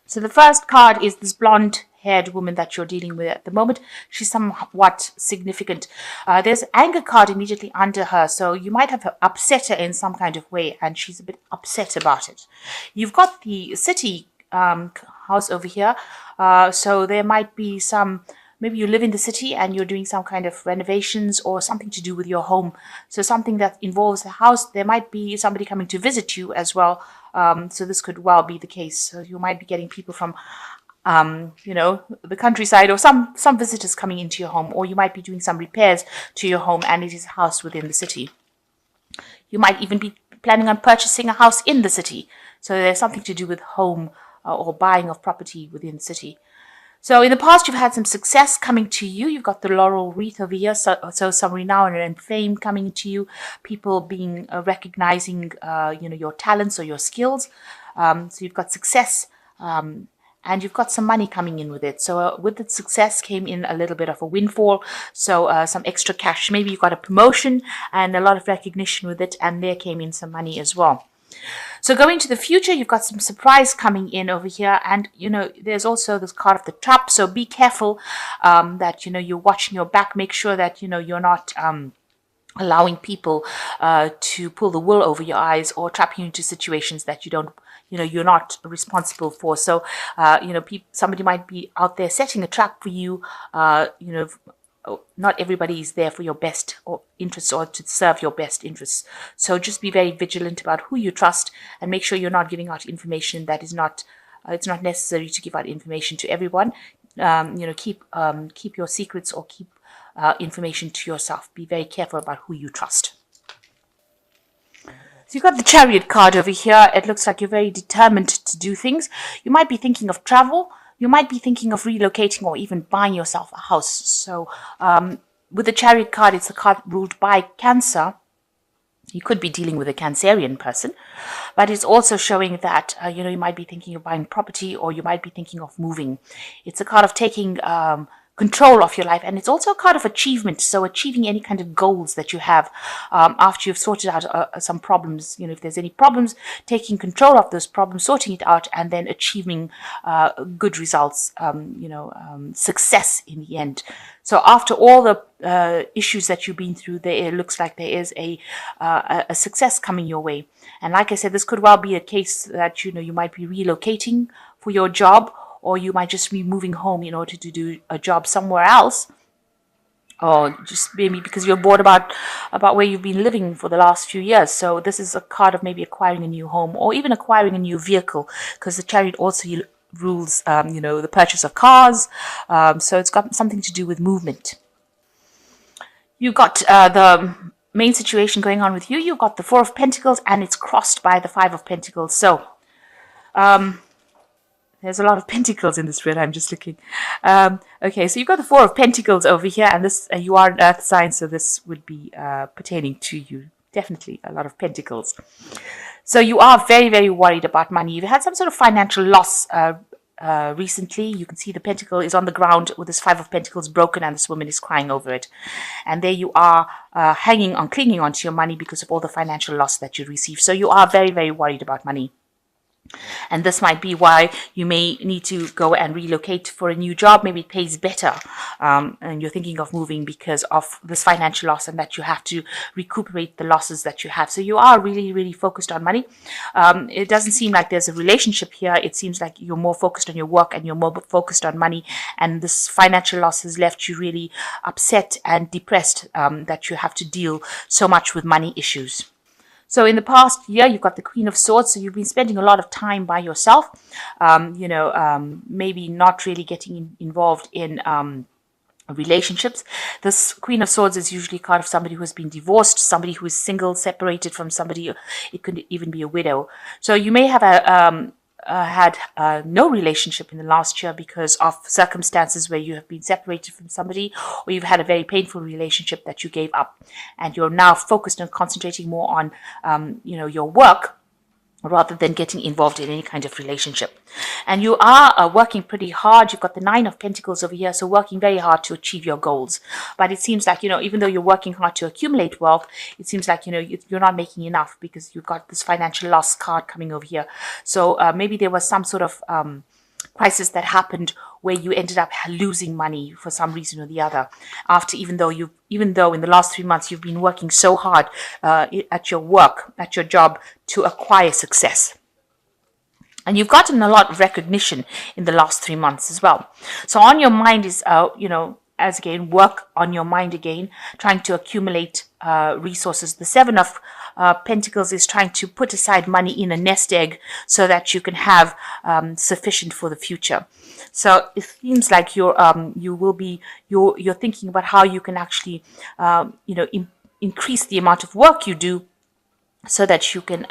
So the first card is this blonde-haired woman that you're dealing with at the moment. She's somewhat significant. There's an anger card immediately under her, so you might have upset her in some kind of way, and she's a bit upset about it. You've got the city house over here, so there might be some. Maybe you live in the city and you're doing some kind of renovations or something to do with your home. So something that involves the house. There might be somebody coming to visit you as well. So this could well be the case. So you might be getting people from, the countryside, or some visitors coming into your home, or you might be doing some repairs to your home and it is a house within the city. You might even be planning on purchasing a house in the city. So there's something to do with home or buying of property within the city. So in the past, you've had some success coming to you. You've got the laurel wreath over here, so some renown and fame coming to you. People being recognizing, your talents or your skills. So you've got success, and you've got some money coming in with it. So with the success came in a little bit of a windfall. So some extra cash. Maybe you got a promotion and a lot of recognition with it, and there came in some money as well. So going to the future, you've got some surprise coming in over here. And, there's also this card of the trap. So be careful that, you're watching your back. Make sure that, you're not allowing people to pull the wool over your eyes or trap you into situations that you're not responsible for. So, somebody might be out there setting a trap for you, not everybody is there for your best or interests or to serve your best interests. So just be very vigilant about who you trust and make sure you're not giving out information that is not, it's not necessary to give out information to everyone. Keep your secrets or keep information to yourself. Be very careful about who you trust. So you've got the Chariot card over here. It looks like you're very determined to do things. You might be thinking of travel. You might be thinking of relocating or even buying yourself a house. So with the Chariot card, it's a card ruled by Cancer. You could be dealing with a Cancerian person, but it's also showing that, you might be thinking of buying property or you might be thinking of moving. It's a card of taking control of your life, and it's also a card of achievement. So achieving any kind of goals that you have after you've sorted out some problems. If there's any problems, taking control of those problems, sorting it out, and then achieving good results, success in the end. So after all the issues that you've been through, it looks like there is a success coming your way. And like I said, this could well be a case that you might be relocating for your job, or you might just be moving home in order to do a job somewhere else, or just maybe because you're bored about where you've been living for the last few years. So this is a card of maybe acquiring a new home or even acquiring a new vehicle, because the Chariot also rules, the purchase of cars. So it's got something to do with movement. You've got the main situation going on with you. You've got the Four of Pentacles, and it's crossed by the Five of Pentacles. So there's a lot of pentacles in this read. I'm just looking. Okay, so you've got the Four of Pentacles over here, and this you are an Earth sign, so this would be pertaining to you. Definitely a lot of pentacles. So you are very, very worried about money. You've had some sort of financial loss recently. You can see the pentacle is on the ground with this Five of Pentacles broken, and this woman is crying over it. And there you are clinging on to your money because of all the financial loss that you received. So you are very, very worried about money. And this might be why you may need to go and relocate for a new job. Maybe it pays better, and you're thinking of moving because of this financial loss, and that you have to recuperate the losses that you have. So you are really, really focused on money. It doesn't seem like there's a relationship here. It seems like you're more focused on your work and you're more focused on money. And this financial loss has left you really upset and depressed that you have to deal so much with money issues. So in the past year, you've got the Queen of Swords. So you've been spending a lot of time by yourself, maybe not really getting involved in relationships. This Queen of Swords is usually a card of somebody who has been divorced, somebody who is single, separated from somebody. It could even be a widow. So you may have had no relationship in the last year because of circumstances where you have been separated from somebody, or you've had a very painful relationship that you gave up, and you're now focused on concentrating more on your work rather than getting involved in any kind of relationship. And you are working pretty hard. You've got the Nine of Pentacles over here, so working very hard to achieve your goals. But it seems like, even though you're working hard to accumulate wealth, it seems like, you're not making enough because you've got this financial loss card coming over here. So maybe there was some sort of crisis that happened where you ended up losing money for some reason or the other, after even though in the last 3 months you've been working so hard at your work, at your job, to acquire success. And you've gotten a lot of recognition in the last 3 months as well. So on your mind is, as again, work on your mind again, trying to accumulate resources. The Seven of Pentacles is trying to put aside money in a nest egg so that you can have sufficient for the future. So it seems like you're thinking about how you can actually, increase the amount of work you do so that you can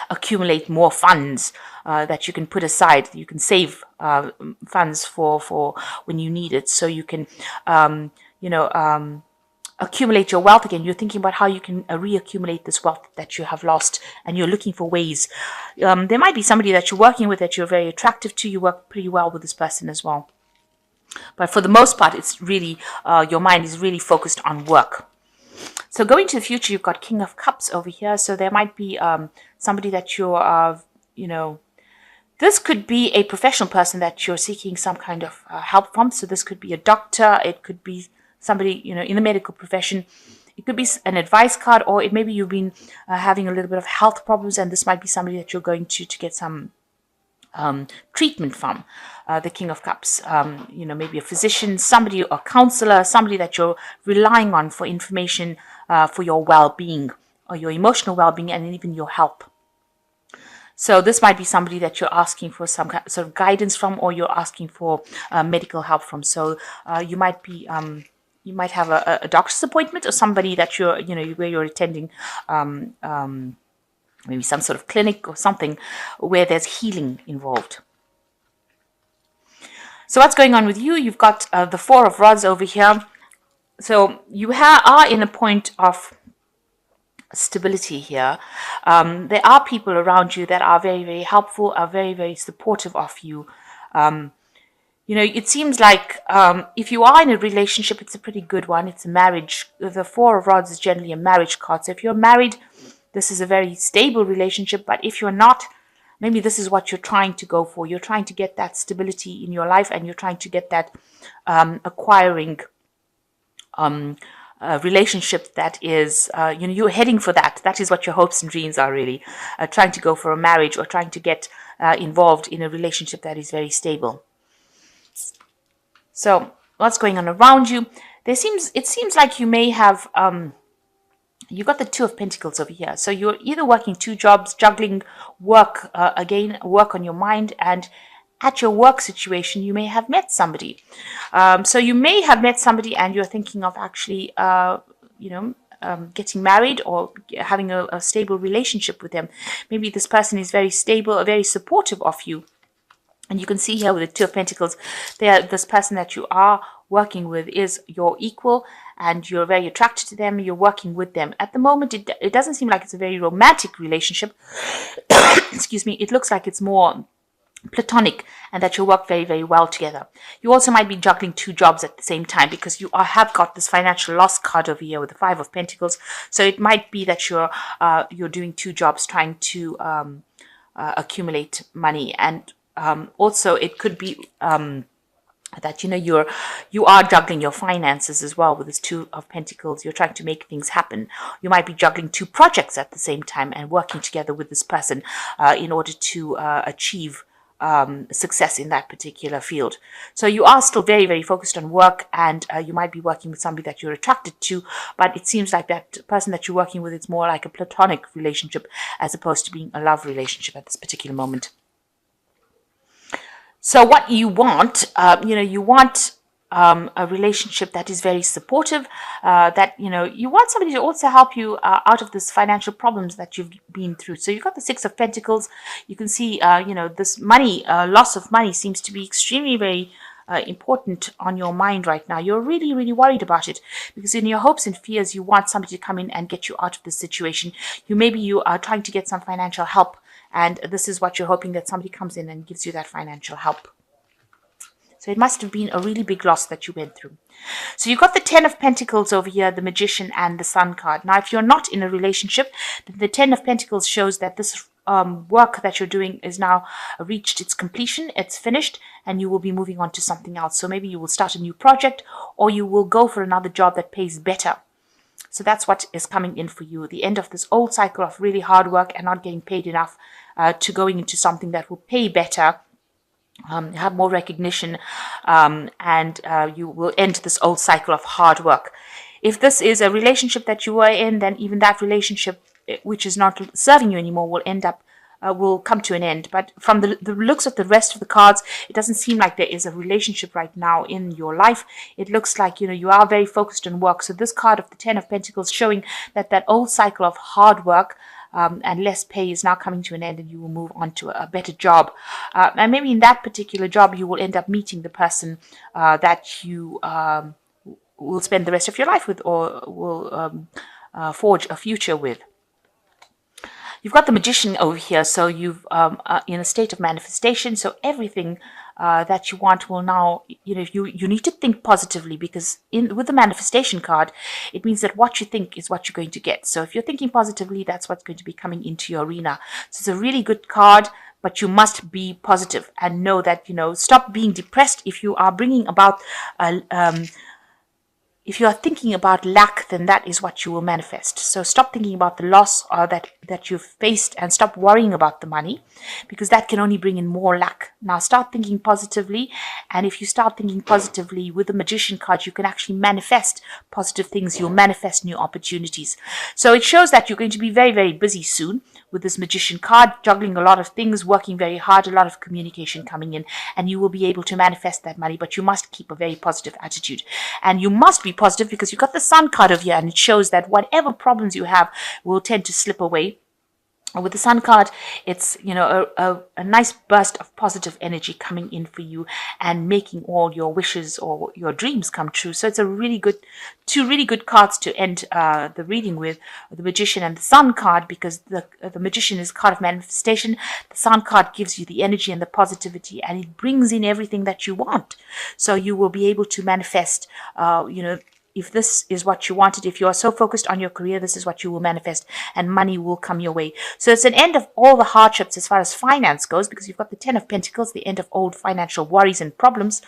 accumulate more funds that you can put aside. You can save funds for when you need it, so you can, accumulate your wealth again. You're thinking about how you can reaccumulate this wealth that you have lost, and you're looking for ways. There might be somebody that you're working with that you're very attractive to. You work pretty well with this person as well. But for the most part, it's really, your mind is really focused on work. So going to the future, you've got King of Cups over here. So there might be somebody that you're, this could be a professional person that you're seeking some kind of help from. So this could be a doctor. It could be somebody, in the medical profession. It could be an advice card, or it maybe you've been having a little bit of health problems, and this might be somebody that you're going to get some treatment from. The King of Cups, maybe a physician, somebody, a counselor, somebody that you're relying on for information for your well-being, or your emotional well-being, and even your health. So this might be somebody that you're asking for some sort of guidance from, or you're asking for medical help from. So you might be, you might have a doctor's appointment, or somebody that you're, where you're attending, maybe some sort of clinic or something where there's healing involved. So what's going on with you? You've got the Four of Rods over here. So you are in a point of stability here. There are people around you that are very, very helpful, are very, very supportive of you. It seems like if you are in a relationship, it's a pretty good one. It's a marriage. The Four of Rods is generally a marriage card. So if you're married, this is a very stable relationship. But if you're not, maybe this is what you're trying to go for. You're trying to get that stability in your life, and you're trying to get that acquiring relationship that is, you're heading for that. That is what your hopes and dreams are, really. Trying to go for a marriage, or trying to get involved in a relationship that is very stable. So what's going on around you? It seems like you may have, you've got the Two of Pentacles over here. So you're either working 2 jobs, juggling work, work on your mind, and at your work situation, you may have met somebody. So you may have met somebody and you're thinking of actually, getting married, or having a stable relationship with them. Maybe this person is very stable, very supportive of you. And you can see here with the Two of Pentacles, this person that you are working with is your equal, and you're very attracted to them. You're working with them. At the moment, it doesn't seem like it's a very romantic relationship. Excuse me. It looks like it's more platonic, and that you work very, very well together. You also might be juggling 2 jobs at the same time, because you have got this financial loss card over here with the Five of Pentacles. So it might be that you're doing 2 jobs, trying to accumulate money. And also it could be that you are juggling your finances as well with this Two of Pentacles. You're trying to make things happen. You might be juggling 2 projects at the same time and working together with this person in order to achieve success in that particular field. So you are still very, very focused on work, and you might be working with somebody that you're attracted to, but it seems like that person that you're working with, it's more like a platonic relationship as opposed to being a love relationship at this particular moment. So what you want, you want a relationship that is very supportive, that, you want somebody to also help you out of this financial problems that you've been through. So you've got the Six of Pentacles. You can see, this money, loss of money seems to be extremely very important on your mind right now. You're really, really worried about it, because in your hopes and fears, you want somebody to come in and get you out of this situation. You are trying to get some financial help, and this is what you're hoping, that somebody comes in and gives you that financial help. So it must have been a really big loss that you went through. So you've got the Ten of Pentacles over here, the Magician and the Sun card. Now, if you're not in a relationship, the Ten of Pentacles shows that this work that you're doing is now reached its completion, it's finished, and you will be moving on to something else. So maybe you will start a new project, or you will go for another job that pays better. So that's what is coming in for you. The end of this old cycle of really hard work and not getting paid enough, to going into something that will pay better, have more recognition, and you will end this old cycle of hard work. If this is a relationship that you were in, then even that relationship, which is not serving you anymore, will come to an end. But from the looks of the rest of the cards, it doesn't seem like there is a relationship right now in your life. It looks like, you are very focused on work. So this card of the Ten of Pentacles showing that old cycle of hard work, and less pay is now coming to an end, and you will move on to a better job. And maybe in that particular job, you will end up meeting the person that you will spend the rest of your life with, or will forge a future with. You've got the Magician over here, so you've in a state of manifestation. So everything that you want will now, you need to think positively, because with the manifestation card, it means that what you think is what you're going to get. So if you're thinking positively, that's what's going to be coming into your arena. So it's a really good card, but you must be positive and know that, stop being depressed. If you are bringing about if you are thinking about lack, then that is what you will manifest. So stop thinking about the loss that you've faced, and stop worrying about the money, because that can only bring in more lack. Now start thinking positively, and if you start thinking positively with the Magician card, you can actually manifest positive things. You'll manifest new opportunities. So it shows that you're going to be very, very busy soon with this Magician card, juggling a lot of things, working very hard, a lot of communication coming in, and you will be able to manifest that money. But you must keep a very positive attitude, and you must be positive, because you've got the Sun card over here, and it shows that whatever problems you have will tend to slip away. With the Sun card, it's a nice burst of positive energy coming in for you, and making all your wishes or your dreams come true. So it's two really good cards to end the reading with, the Magician and the Sun card, because the Magician is a card of manifestation. The Sun card gives you the energy and the positivity, and it brings in everything that you want. So you will be able to manifest, if this is what you wanted, if you are so focused on your career, this is what you will manifest, and money will come your way. So it's an end of all the hardships as far as finance goes, because you've got the Ten of Pentacles, the end of old financial worries and problems.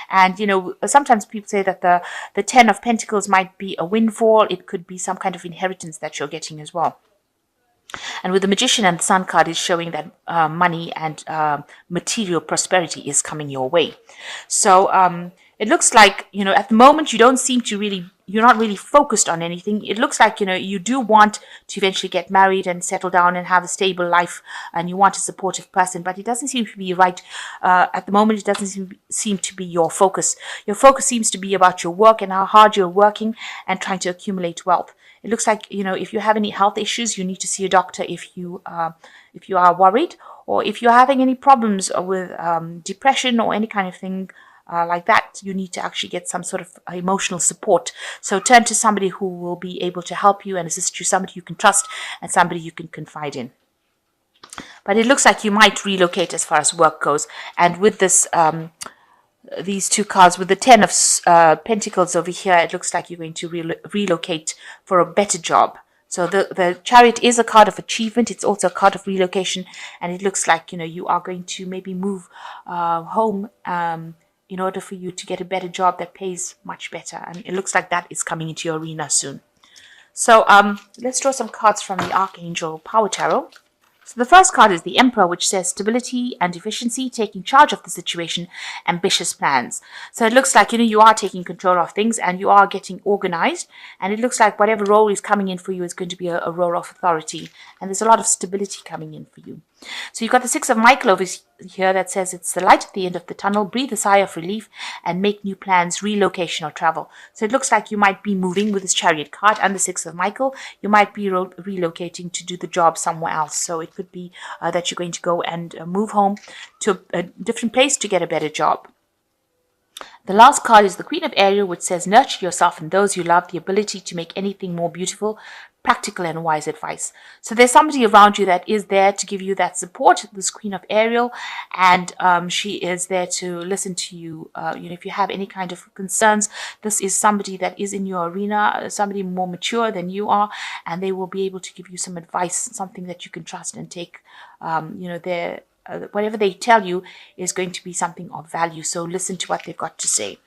And, sometimes people say that the Ten of Pentacles might be a windfall. It could be some kind of inheritance that you're getting as well. And with the Magician and the Sun card is showing that money and material prosperity is coming your way. So it looks like, at the moment you're not really focused on anything. It looks like, you do want to eventually get married and settle down and have a stable life, and you want a supportive person, but it doesn't seem to be right. At the moment, it doesn't seem to be your focus. Your focus seems to be about your work and how hard you're working and trying to accumulate wealth. It looks like, if you have any health issues, you need to see a doctor if you are worried, or if you're having any problems with depression or any kind of thing like that, you need to actually get some sort of emotional support. So turn to somebody who will be able to help you and assist you, somebody you can trust and somebody you can confide in. But it looks like you might relocate as far as work goes. And with this, these two cards, with the Ten of Pentacles over here, it looks like you're going to relocate for a better job. So the Chariot is a card of achievement. It's also a card of relocation. And it looks like, you are going to maybe move home in order for you to get a better job that pays much better. And it looks like that is coming into your arena soon. So let's draw some cards from the Archangel Power Tarot. So the first card is the Emperor, which says stability and efficiency, taking charge of the situation, ambitious plans. So it looks like, you are taking control of things and you are getting organized. And it looks like whatever role is coming in for you is going to be a role of authority. And there's a lot of stability coming in for you. So you've got the Six of Michael over here that says it's the light at the end of the tunnel. Breathe a sigh of relief and make new plans, relocation or travel. So it looks like you might be moving with this Chariot card and the Six of Michael. You might be relocating to do the job somewhere else. So it could be that you're going to go and move home to a different place to get a better job. The last card is the Queen of Ariel, which says nurture yourself and those you love, the ability to make anything more beautiful, practical and wise advice. So there's somebody around you that is there to give you that support, this Queen of Ariel, and she is there to listen to you. If you have any kind of concerns, this is somebody that is in your arena, somebody more mature than you are, and they will be able to give you some advice, something that you can trust and take. Their whatever they tell you is going to be something of value. So listen to what they've got to say.